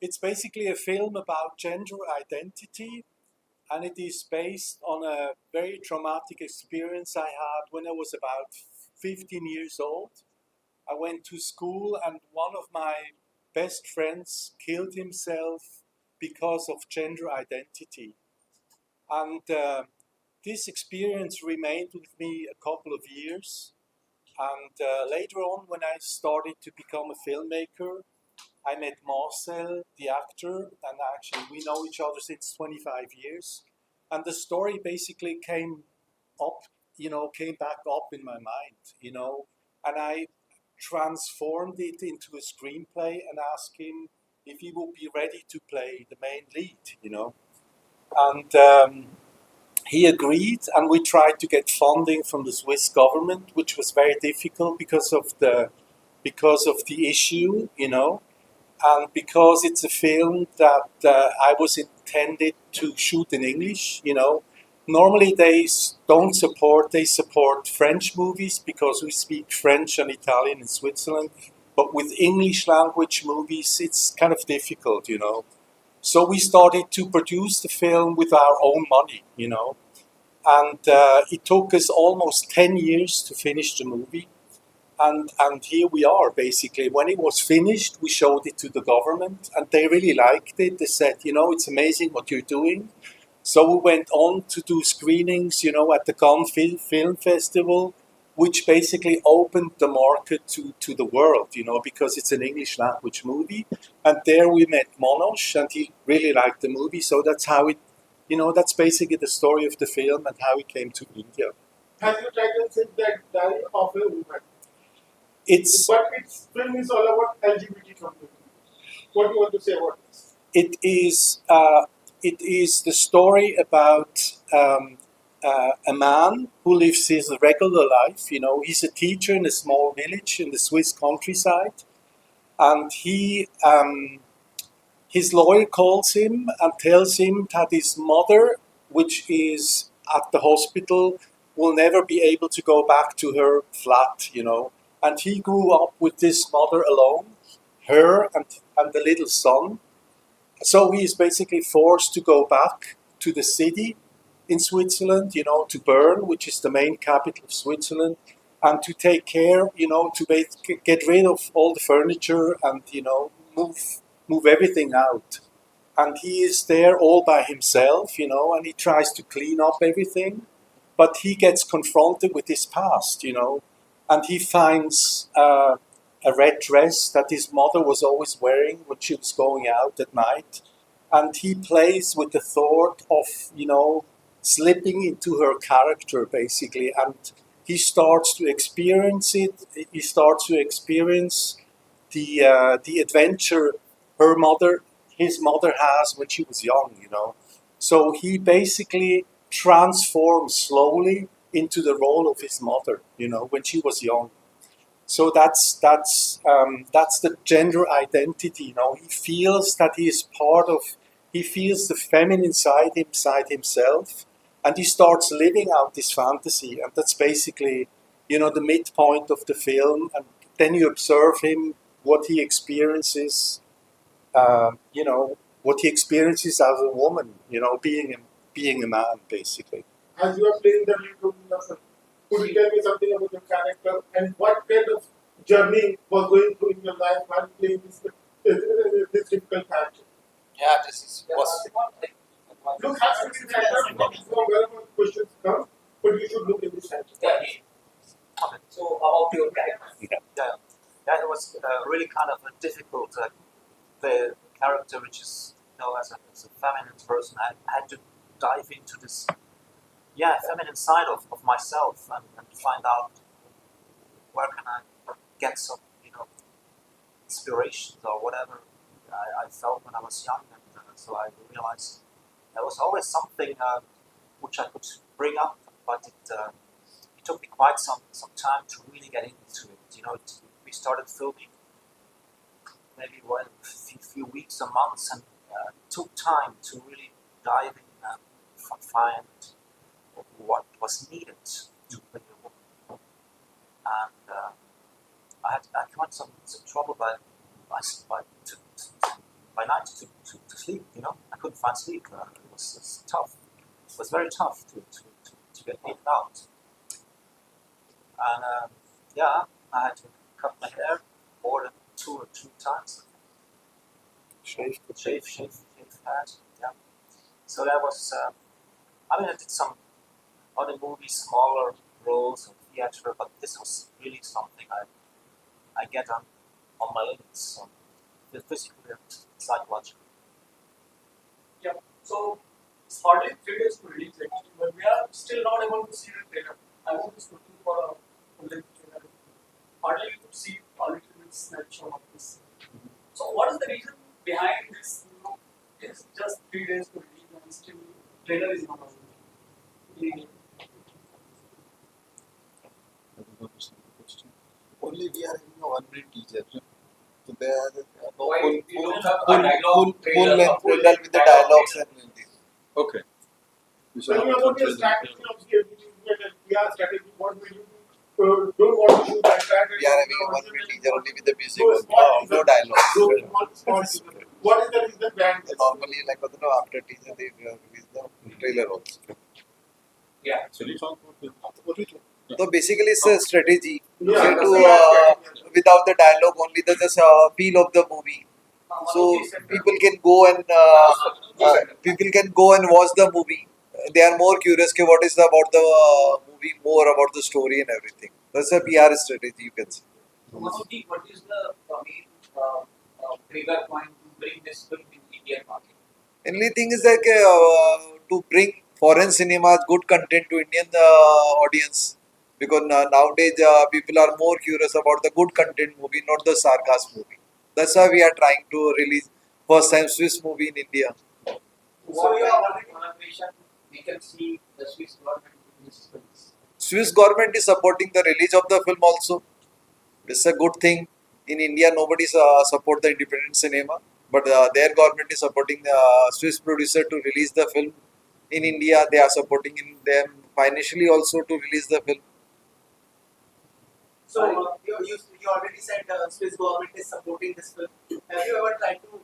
It's basically a film about gender identity, and it is based on a very traumatic experience I had when I was about 15 years old. I went to school, and one of my best friends killed himself because of gender identity. And this experience remained with me a couple of years. And later on, when I started to become a filmmaker, I met Marcel, the actor, and actually we know each other since 25 years. And the story basically came up, came back up in my mind, and I transformed it into a screenplay and asked him if he would be ready to play the main lead. And he agreed, and we tried to get funding from the Swiss government, which was very difficult because of the issue, and because it's a film that I was intended to shoot in English. Normally they support French movies because we speak French and Italian in Switzerland, but with English language movies, it's kind of difficult. So we started to produce the film with our own money, and it took us almost 10 years to finish the movie. And here we are, basically. When it was finished, we showed it to the government, and they really liked it. They said, it's amazing what you're doing. So we went on to do screenings, at the Cannes Film Festival, which basically opened the market to the world, because it's an English language movie. And there we met Monosh, and he really liked the movie. So that's how that's basically the story of the film and how it came to India. Have you tried to say that diary of a woman? It's But its film is all about LGBT community. What do you want to say about this? it is the story about a man who lives his regular life. He's a teacher in a small village in the Swiss countryside, and his lawyer calls him and tells him that his mother, which is at the hospital, will never be able to go back to her flat. And he grew up with this mother alone, her and the little son. So he is basically forced to go back to the city in Switzerland, to Bern, which is the main capital of Switzerland, and to take care, to get rid of all the furniture and, move everything out. And he is there all by himself, and he tries to clean up everything, but he gets confronted with his past, and he finds a red dress that his mother was always wearing when she was going out at night. And he plays with the thought of, slipping into her character, basically. And he starts to experience it. He starts to experience the adventure his mother has when she was young. So he basically transforms slowly into the role of his mother, when she was young. So that's the gender identity. He feels that he is part of. He feels the feminine side inside himself, and he starts living out this fantasy. And that's basically, the midpoint of the film. And then you observe him, what he experiences. What he experiences as a woman, being a man, basically. As you are playing the lead role in the film, could you tell me something about your character and what kind of journey was going through in your life while playing this difficult character? Yeah, this is was. Look, have to be character from wherever questions come, but you should look in this character. So about your character, that was really kind of a difficult the character, which is as a feminine person. I had to dive into this feminine side of myself and find out where can I get some inspirations or whatever I felt when I was young, and so I realized there was always something which I could bring up, but it took me quite some time to really get into it. We started filming maybe a few weeks or months, and it took time to really dive in and find what was needed to play the role. And I had some trouble by by night to sleep. I couldn't find sleep. It was tough. It was very tough to get in and out. And I had to cut my hair more than 2 or 3 times. Shave head. Yeah. So that was. I did some other movies, smaller roles of theater, but this was really something I get on my limits, physically and psychologically. Yeah. So it's hardly 3 days to release actually, but we are still not able to see the trailer. I was just looking for a full trailer. Hardly you could see a little bit snapshot of this. So what is the reason behind this? It's just 3 days to release and still trailer is not available. Only we are having a 1 minute teaser. So there are no Why full, we full, don't have a full, dialogue full, trailer, full length full trailer with the dialogue dialogues trailer. and everything. Okay. Tell me about your strategy of PR strategy. What will you do? Don't want to shoot that strategy. We are having a 1 minute teaser only with the music. No, small No teaser. dialogue. Small teaser. What is the reason behind this? Normally, like after teaser, they release the trailer also. Yeah. So basically, it's a strategy. Yeah, Say that's to a strategy. without the dialogue, only the just feel of the movie. So people can go and watch the movie. They are more curious ke what is about the movie, more about the story and everything. That's a PR strategy, you can say. Manoj, what is the main trigger point to bring this film in Indian market? Only thing is that to bring foreign cinemas good content to Indian audience, because nowadays people are more curious about the good content movie, not the sarcasm movie. That's why we are trying to release first time Swiss movie in India. So you are already collaboration. We can see the Swiss government in this film. Swiss government is supporting the release of the film also. It's a good thing. In India, nobody support the independent cinema, but their government is supporting the Swiss producer to release the film. In India, they are supporting them financially also to release the film. So you already said Swiss government is supporting this film. Have you ever tried to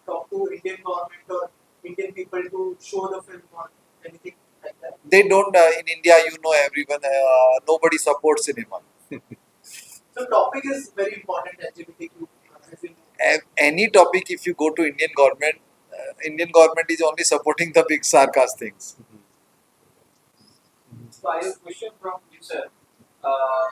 talk to Indian government or Indian people to show the film or anything like that? They don't in India. Everyone. Nobody supports cinema. So topic is very important LGBTQ. Any topic, if you go to Indian government is only supporting the big sarcasm things. So I have a question from you, sir. Uh,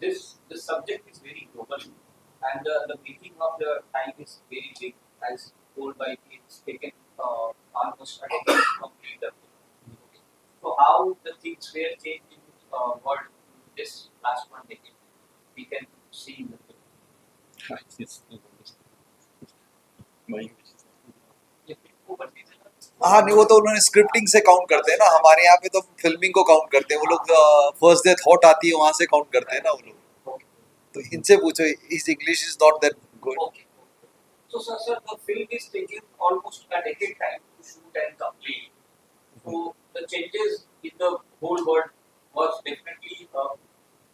the subject is very global, and the making of the time is very big, as told by it's taken almost a decade to complete the film. So how the things were changed in world this last 1 decade, we can see in the film. हाँ नहीं, वो तो उन्होंने scripting से count करते हैं ना. हमारे यहाँ पे तो फिल्मिंग को काउंट करते हैं. वो लोग फर्स्ट डे थॉट आती है वहां से काउंट करते हैं ना वो लोग. तो इनसे पूछो, इस English is not that good. Okay. So, sir, the film is taking almost a decade time to shoot and complete. So, the changes in the whole world was definitely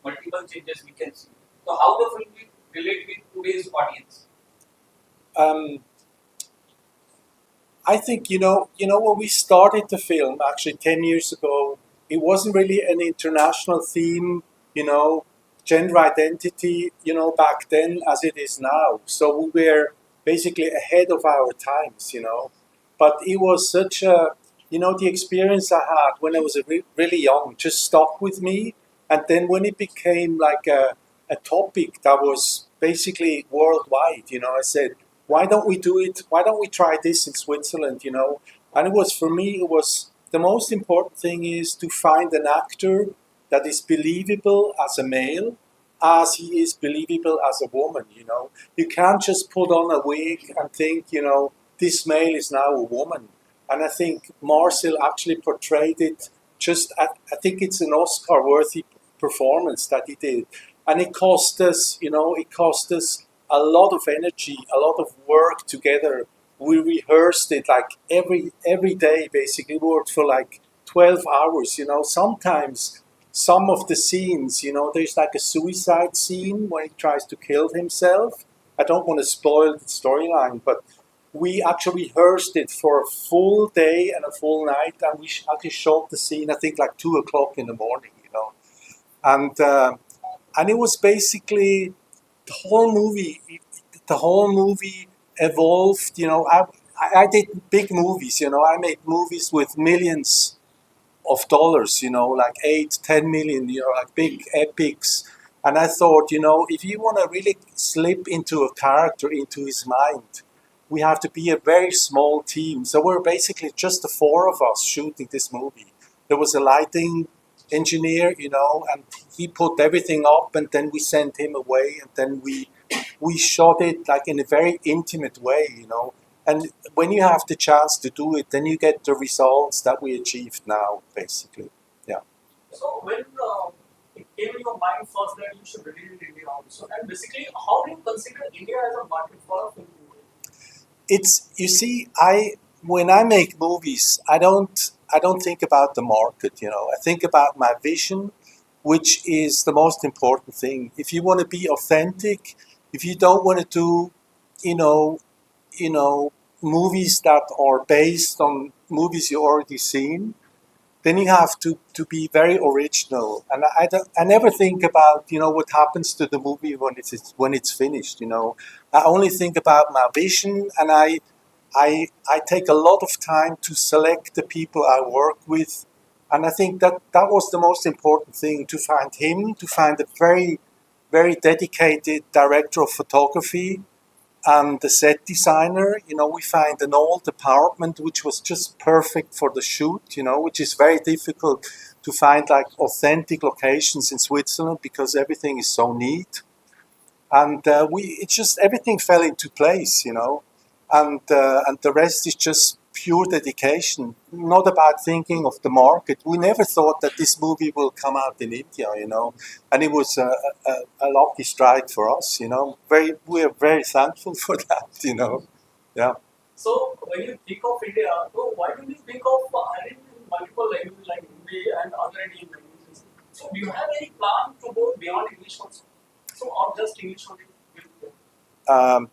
multiple changes we can see. So, how the film will relate with today's audience? I think when we started the film actually 10 years ago, it wasn't really an international theme, gender identity, back then as it is now. So we were basically ahead of our times, But it was such the experience I had when I was really young just stuck with me. And then when it became like a topic that was basically worldwide, I said, why don't we do it? Why don't we try this in Switzerland, And it was, for me, it was the most important thing is to find an actor that is believable as a male as he is believable as a woman, You can't just put on a wig and think, this male is now a woman. And I think Marcel actually portrayed it I think it's an Oscar worthy performance that he did. And it cost us a lot of energy, a lot of work together. We rehearsed it like every day, basically. We worked for like 12 hours, Sometimes some of the scenes, there's like a suicide scene when he tries to kill himself. I don't want to spoil the storyline, but we actually rehearsed it for a full day and a full night, and we actually shot the scene. I think like 2 o'clock in the morning, and it was basically the whole movie. The whole movie evolved. I did big movies. I made movies with millions of dollars, like 8, 10 million, like big epics. And I thought, if you want to really slip into a character, into his mind, we have to be a very small team. So we're basically just the four of us shooting this movie. There was a lighting engineer, and he put everything up, and then we sent him away, and then we shot it like in a very intimate way. And when you have the chance to do it, then you get the results that we achieved now, basically. Yeah. So when it came in your mind first that you should release in India also, and basically, how do you consider India as a market for a film movie? It's you see, I when I make movies, I don't think about the market. I think about my vision, which is the most important thing. If you want to be authentic, if you don't want to do, you know, you know, movies that are based on movies you already seen, then you have to be very original. And I never think about what happens to the movie when it's finished. I only think about my vision, and I take a lot of time to select the people I work with, and I think that was the most important thing, to find a very very dedicated director of photography and the set designer. We find an old apartment which was just perfect for the shoot, which is very difficult to find like authentic locations in Switzerland because everything is so neat. And it's just everything fell into place. And the rest is just pure dedication, not about thinking of the market. We never thought that this movie will come out in India. And it was a lucky strike for us. We are very thankful for that. Yeah. So when you think of India, so why do you think of hiring in multiple languages like Hindi and other Indian languages? So do you have any plan to go beyond English also? So or just English only? Um,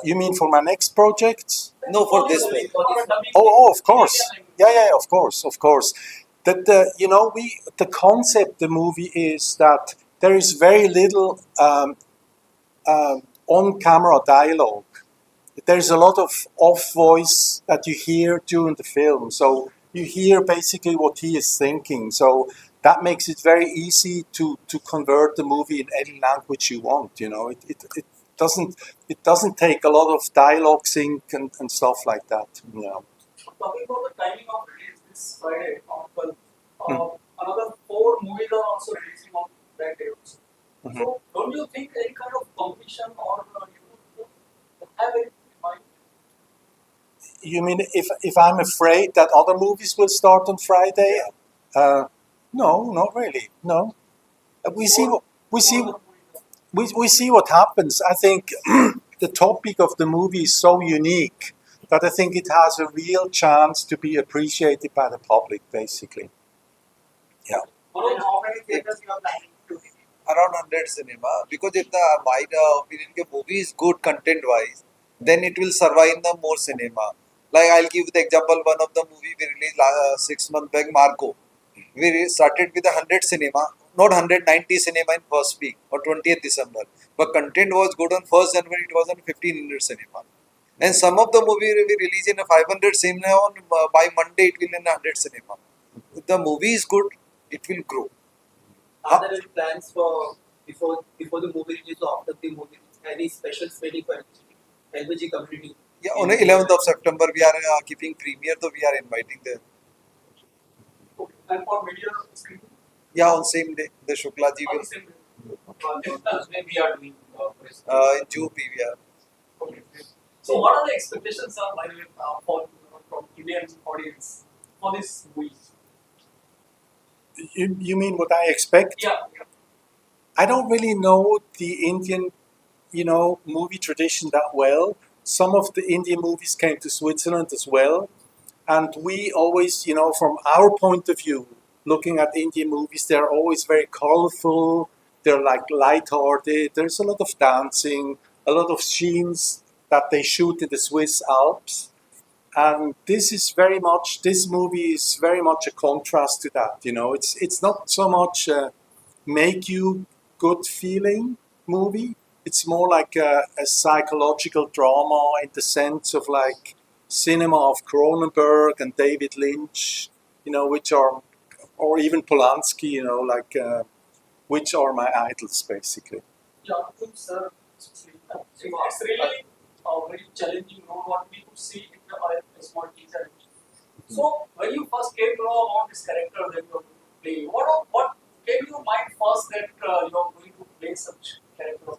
you mean for my next project? No, for this one. Of course. Yeah, of course. That the concept the movie is that there is very little on-camera dialogue. There's a lot of off voice that you hear during the film, so you hear basically what he is thinking. So that makes it very easy to convert the movie in any language you want. It doesn't take a lot of dialogue sync and stuff like that. Talking about the timing of release this Friday on 12th, Mm. another 4 movies are also releasing on that day also. Mhm. So don't you think any kind of competition or you have it in mind? You mean if I'm afraid that other movies will start on Friday? Uh, no, not really. No, we see what we see. We see what happens. I think the topic of the movie is so unique that I think it has a real chance to be appreciated by the public, basically. Yeah. And how many theaters you are planning to release? Around 100 cinema, because if the my opinion के movie is good content wise, then it will survive in the more cinema. Like I'll give the example, one of the movie we released 6 months back, Marco. We started with 100 cinema, not 190 cinema in first week or 20th December, but content was good on 1st January. It was on 1500 cinema. And some of the movie we release in a 500 cinema on by Monday it will in 100 cinema. If the movie is good, it will grow. Are there any plans for before the movie release or after the movie release? Any special spending for LBG community? Yeah, on the 11th of September we are keeping premiere, so we are inviting them. Okay. And for media screening? Yeah, on same day, the Shukla ji On will the same day. This Thursday we are doing press. in June we are. Okay. So what are the expectations by the way, from Indian audience for this movie? You mean what I expect? Yeah. I don't really know the Indian, movie tradition that well. Some of the Indian movies came to Switzerland as well, and we always, from our point of view, looking at Indian movies, they're always very colorful. They're like light-hearted. There's a lot of dancing, a lot of scenes that they shoot in the Swiss Alps. And this movie is very much a contrast to that. It's not so much a make you good feeling movie. It's more like a psychological drama in the sense of like cinema of Cronenberg and David Lynch, which are, or even Polanski, which are my idols basically. Yeah, good, sir. It's really a very challenging role what we could see in a small teaser. So when you first came to know about this character that you are going to play, what came to your mind first that you are going to play such character?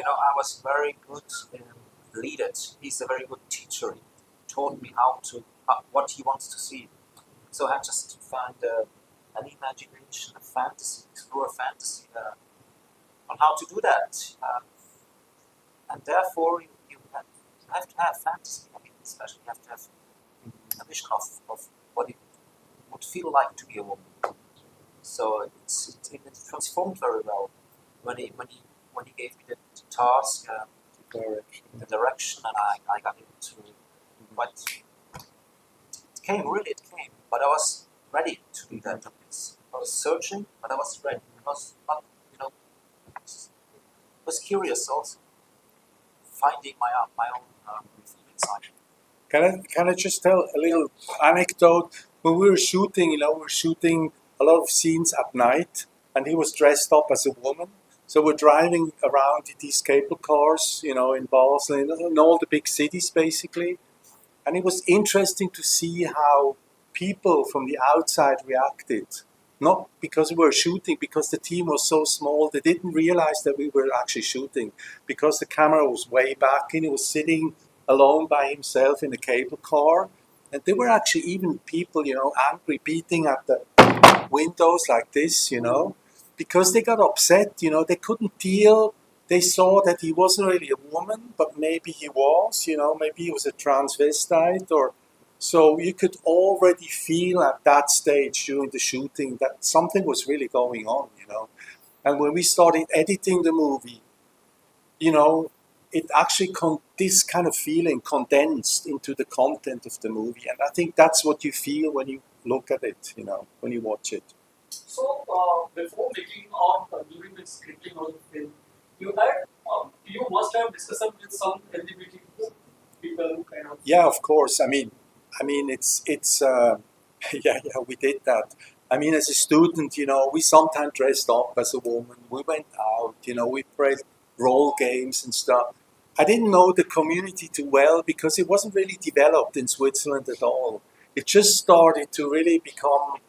I was very good in lead it. He's a very good teacher. He taught me what he wants to see. So I had just to find an imagination, a fantasy, explore fantasy on how to do that. And therefore, you have to have fantasy. I mean, especially you have to have a vision of what it would feel like to be a woman. So it transformed very well when he gave me the task, the direction, and I got into. But it came. But I was ready to do that. I was searching, but I was ready. I was not, was curious also, finding my own inside. Can I just tell a little anecdote? When we were shooting, we were shooting a lot of scenes at night, and he was dressed up as a woman. So we're driving around in these cable cars, in Basel, in all the big cities, basically. And it was interesting to see how people from the outside reacted. Not because we were shooting, because the team was so small, they didn't realize that we were actually shooting. Because the camera was way back and he was sitting alone by himself in a cable car. And there were actually even people, angry, beating at the windows like this, because they got upset, they couldn't deal. They saw that he wasn't really a woman, but maybe he was, maybe he was a transvestite, or so you could already feel at that stage during the shooting that something was really going on, And when we started editing the movie, it actually this kind of feeling condensed into the content of the movie, and I think that's what you feel when you look at it, when you watch it. So before making or during the scripting of the film, you must have discussed with some LGBT people kind of. Yeah, of course. I mean, it's yeah, we did that. I mean, as a student, we sometimes dressed up as a woman. We went out, we played role games and stuff. I didn't know the community too well because it wasn't really developed in Switzerland at all. It just started to really become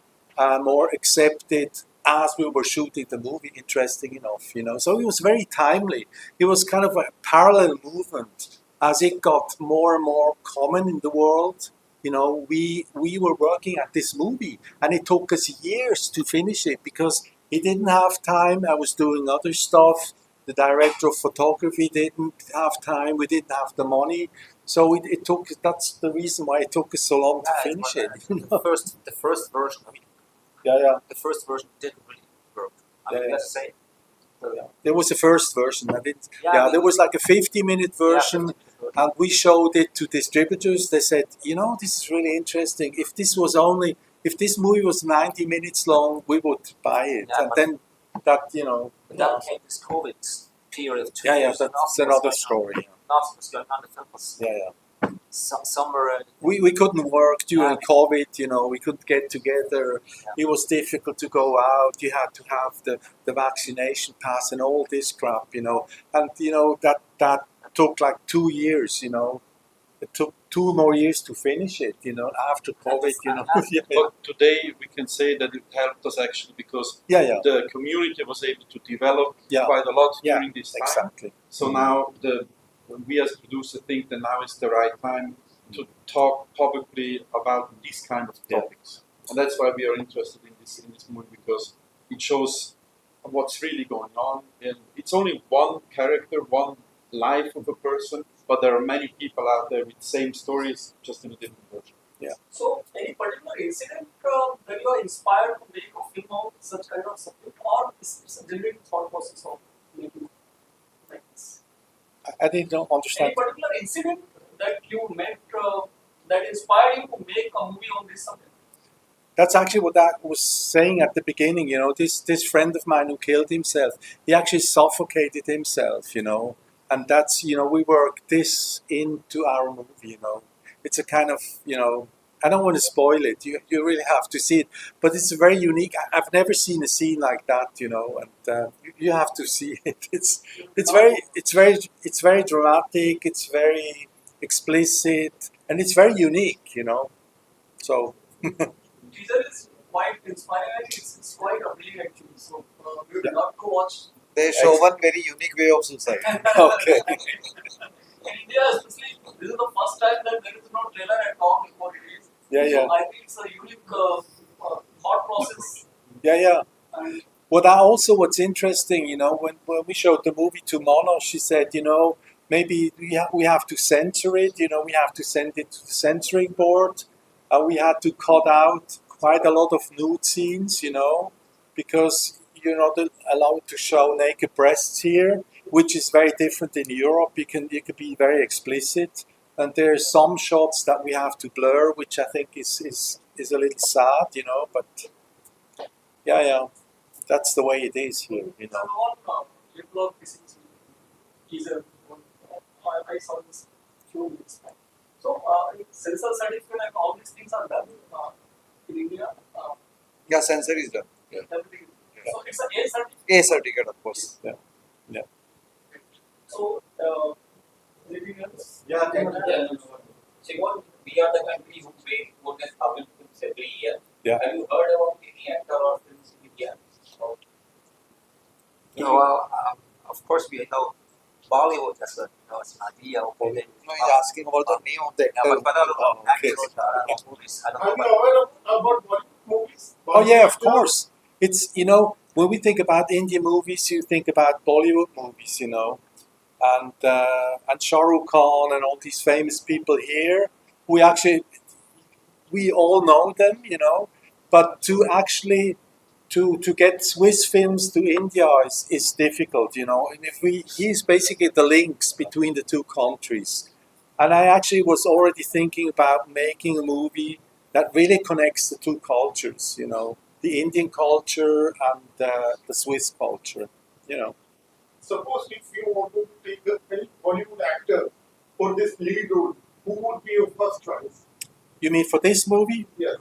more accepted as we were shooting the movie, interesting enough, So it was very timely. It was kind of a parallel movement as it got more and more common in the world. We were working at this movie, and it took us years to finish it because he didn't have time. I was doing other stuff. The director of photography didn't have time. We didn't have the money. So it took. That's the reason why it took us so long to finish it. The first version. I mean, yeah. the first version didn't really work. I mean, let's say. There was a first version. There was like a 50-minute version, and we showed it to distributors. They said, this is really interesting. If this movie was 90 minutes long, we would buy it. Yeah, and then that, Then came this COVID period of 2 yeah, years. that's another story. Nothing was going on. The film was Yeah. somewhere. We couldn't work during COVID, we couldn't get together. It was difficult to go out. You had to have the vaccination pass and all this crap, And, that took like 2 years, It took 2 more years to finish it, after COVID, But today we can say that it helped us actually because the community was able to develop quite a lot during this time. Exactly. So now we as producers think that now is the right time to talk publicly about these kind of topics. And that's why we are interested in this movie, because it shows what's really going on. And it's only one character, one life of a person, but there are many people out there with same stories, just in a different version. Yeah. So, any particular incident that you are inspired to make a film of such kind of subject, or it's a genuine thought process of making like this? I didn't understand. Any particular incident that you met that inspired you to make a movie on this subject? That's actually what I was saying at the beginning. This friend of mine who killed himself, he actually suffocated himself. And that's we work this into our movie. It's a kind of I don't want to spoil it. You really have to see it, but it's very unique. I've never seen a scene like that. And you have to see it. It's very dramatic. It's very explicit, and it's very unique. So. Teaser is quite inspiring. It's quite appealing actually. So we would Yeah. love to watch. They show one very unique way of suicide. Okay. In India, especially, this is the first time that there is no trailer at all before release. Yeah, yeah. So I think it's a unique thought process. Yeah. And What's interesting, when we showed the movie to Mono, she said, maybe we have to censor it, we have to send it to the censoring board. We had to cut out quite a lot of nude scenes, because you're not allowed to show naked breasts here, which is very different in Europe. You can be very explicit, and there are some shots that we have to blur, which I think is a little sad, But yeah, that's the way it is here, it's on Flipblog teaser. I saw this few weeks back. So sensor certificate and all these things are done in India. Yeah, censor is done. Everything. So it's a A certificate. A certificate, of course. Yeah. So anything else? Yeah, Simon, we are the country who made more than 1,000 films every year. Yeah. Have you heard about any actor or films in India? Of course, we know Bollywood has an idea of it. No, he's asking about the name of the Yeah, actor. but other Okay. actors, movies, I don't Are know. you aware about Bollywood movies? Oh yeah, of course. It's when we think about Indian movies, you think about Bollywood movies, and Shah Rukh Khan and all these famous people here. We all know them, but to actually to get Swiss films to India is difficult, and he's basically the links between the two countries. And I actually was already thinking about making a movie that really connects the two cultures, the Indian culture and the Swiss culture, Suppose if you want to take any Bollywood actor for this lead role, who would be your first choice? You mean for this movie? Yes.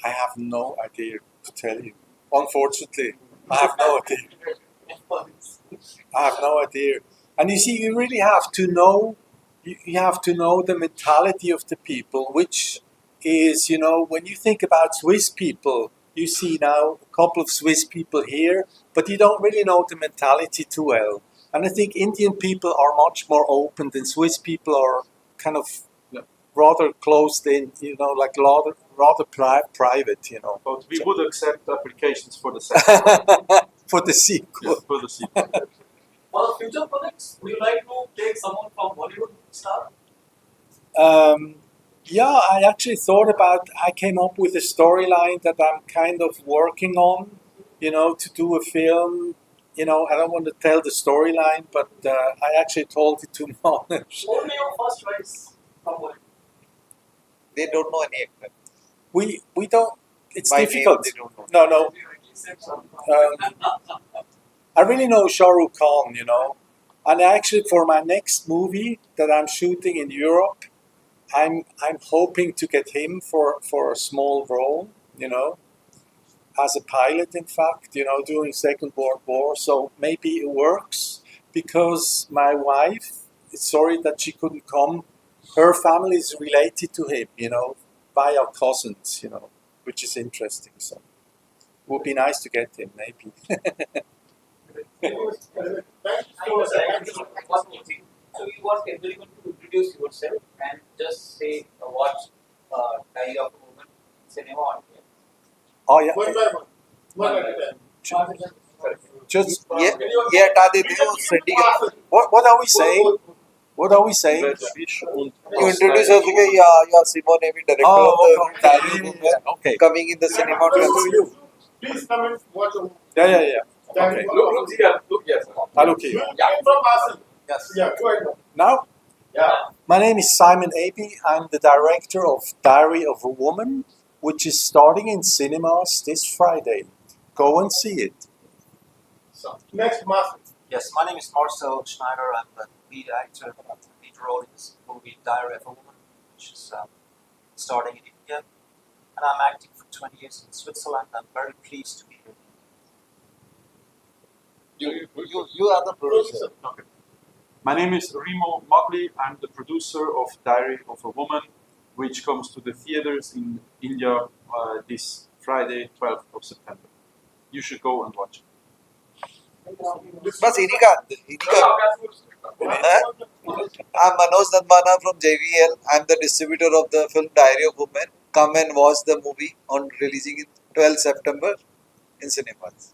I have no idea to tell you. Unfortunately, I have no idea. I have no idea. And you see, you really have to know. You have to know the mentality of the people, which is, when you think about Swiss people, you see now a couple of Swiss people here, but you don't really know the mentality too well. And I think Indian people are much more open than Swiss people are kind of rather closed in, like rather private, But we would accept applications for the second for the sequel. for the sequel. For the future projects, would you like to take someone from Bollywood star? Yeah, I actually thought I came up with a storyline that I'm kind of working on, to do a film. I don't want to tell the storyline, but I actually told it to Monash. Only your first choice from Bollywood. They don't know any actor. We don't, it's By name, difficult. they don't know. No. I really know Shah Rukh Khan, and actually for my next movie that I'm shooting in Europe, I'm hoping to get him for a small role, as a pilot, in fact, during Second World War. So maybe it works because my wife is sorry that she couldn't come. Her family is related to him, by our cousins, which is interesting. So it would be nice to get him, maybe. Thank you so much. Thank you so much. One more thing. So you want everyone to introduce yourself and just say what kind of movement cinema on here. Oh yeah, One by one. One at a time. just ये हटा देते हो sending it. what are we saying? What are we saying? You introduce us because you are Simon Amy, director of the Italian movie, Okay. coming in the cinema. Please come and watch a movie. Yeah. That Okay. is Look here. I look here. You came from Asan. Yes. Yeah, go ahead. Now, Yeah. my name is Simon Aby. I'm the director of Diary of a Woman, which is starting in cinemas this Friday. Go and see it. So, next, Marcel. Yes, my name is Marcel Schneider. I'm the lead actor, lead role in this movie Diary of a Woman, which is starting in India. And I'm acting for 20 years in Switzerland. I'm very pleased to be here. You are the producer. Okay. My name is Remo Motley. I'm the producer of Diary of a Woman, which comes to the theaters in India this Friday, 12th of September. You should go and watch it. बस इन्हीं का हैं? I'm Manoj Nandmana from JVL. I'm the distributor of the film Diary of Women. Come and watch the movie on releasing in 12 September in cinemas.